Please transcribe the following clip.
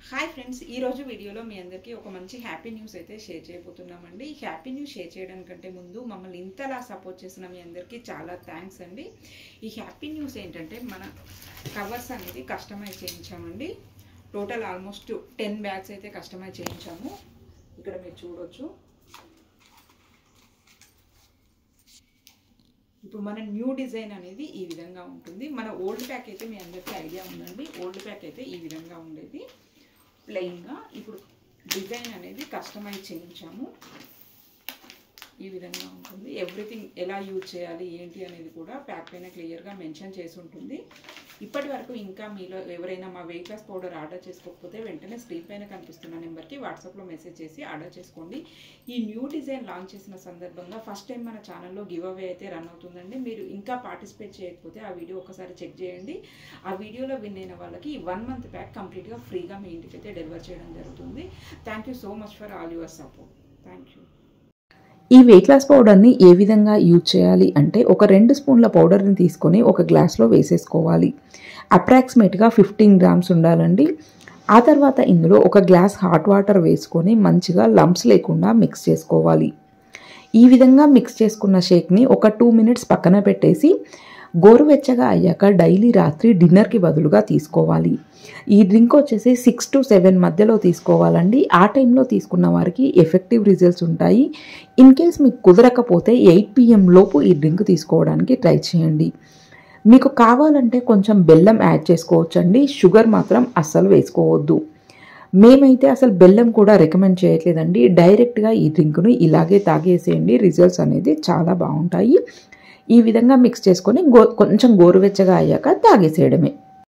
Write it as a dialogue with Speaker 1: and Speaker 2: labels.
Speaker 1: Hi friends, ఈరోజు వీడియోలో మీ అందరికీ ఒక మంచి హ్యాపీ న్యూస్ అయితే షేర్ చేయబోతున్నామండి. ఈ హ్యాపీ న్యూస్ షేర్ చేయడానికంటే ముందు మమ్మల్ని ఇంతలా సపోర్ట్ చేసిన మీ అందరికీ చాలా థ్యాంక్స్ అండి. ఈ హ్యాపీ న్యూస్ ఏంటంటే మన కవర్స్ అనేది కస్టమైజ్ చేయించామండి. టోటల్ ఆల్మోస్ట్ 10 బ్యాగ్స్ అయితే కస్టమైజ్ చేయించాము. ఇక్కడ మీరు చూడొచ్చు. ఇప్పుడు మన న్యూ డిజైన్ అనేది ఈ విధంగా ఉంటుంది. మన ఓల్డ్ ప్యాక్ అయితే మీ అందరికీ ఐడియా ఉందండి. ఓల్డ్ ప్యాక్ అయితే ఈ విధంగా ఉండేది ప్లెయిన్గా. ఇప్పుడు డిజైన్ అనేది కస్టమైజ్ చేయించాము. ఈ విధంగా ఉంటుంది. ఎవ్రీథింగ్ ఎలా యూజ్ చేయాలి ఏంటి అనేది కూడా ప్యాక్ పైన క్లియర్గా మెన్షన్ చేసి ఉంటుంది. ఇప్పటి వరకు ఇంకా మీలో ఎవరైనా మా వెయిట్ లాస్ పౌడర్ ఆర్డర్ చేసుకోకపోతే వెంటనే స్క్రీన్ పైన కనిపిస్తున్న నెంబర్కి వాట్సాప్లో మెసేజ్ చేసి ఆర్డర్ చేసుకోండి. ఈ న్యూ డిజైన్ లాంచ్ చేసిన సందర్భంగా ఫస్ట్ టైం మన ఛానల్లో గివ్ అవే అయితే రన్ అవుతుందండి. మీరు ఇంకా పార్టిసిపేట్ చేయకపోతే ఆ వీడియో ఒకసారి చెక్ చేయండి. ఆ వీడియోలో విన్ అయిన వాళ్ళకి 1 మంత్ ప్యాక్ కంప్లీట్గా ఫ్రీగా మీ ఇంటికి అయితే డెలివర్ చేయడం జరుగుతుంది. Thank you so much for all your support. Thank you.
Speaker 2: ఈ వెయిట్ లాస్ పౌడర్ని ఏ విధంగా యూజ్ చేయాలి అంటే, ఒక 2 స్పూన్ల పౌడర్ని తీసుకొని ఒక గ్లాస్లో వేసేసుకోవాలి. అప్రాక్సిమేట్గా 15 గ్రామ్స్ ఉండాలండి. ఆ తర్వాత ఇందులో ఒక గ్లాస్ హాట్ వాటర్ వేసుకొని మంచిగా లంప్స్ లేకుండా మిక్స్ చేసుకోవాలి. ఈ విధంగా మిక్స్ చేసుకున్న షేక్ని ఒక 2 మినిట్స్ పక్కన పెట్టేసి గోరువెచ్చగా అయ్యాక డైలీ రాత్రి డిన్నర్కి బదులుగా తీసుకోవాలి. ఈ డ్రింక్ వచ్చేసి 6 to 7 మధ్యలో తీసుకోవాలండి. ఆ టైంలో తీసుకున్న వారికి ఎఫెక్టివ్ రిజల్ట్స్ ఉంటాయి. ఇన్ కేస్ మీకు కుదరకపోతే 8 PM లోపు ఈ డ్రింక్ తీసుకోవడానికి ట్రై చేయండి. మీకు కావాలంటే కొంచెం బెల్లం యాడ్ చేసుకోవచ్చండి. షుగర్ మాత్రం అస్సలు వేసుకోవద్దు. మేమైతే అసలు బెల్లం కూడా రికమెండ్ చేయట్లేదండి. డైరెక్ట్గా ఈ డ్రింక్ను ఇలాగే తాగేసేయండి. రిజల్ట్స్ అనేది చాలా బాగుంటాయి. ఈ విధంగా మిక్స్ చేసుకొని కొంచెం గోరువెచ్చగా అయ్యాక తాగేసేయడమే.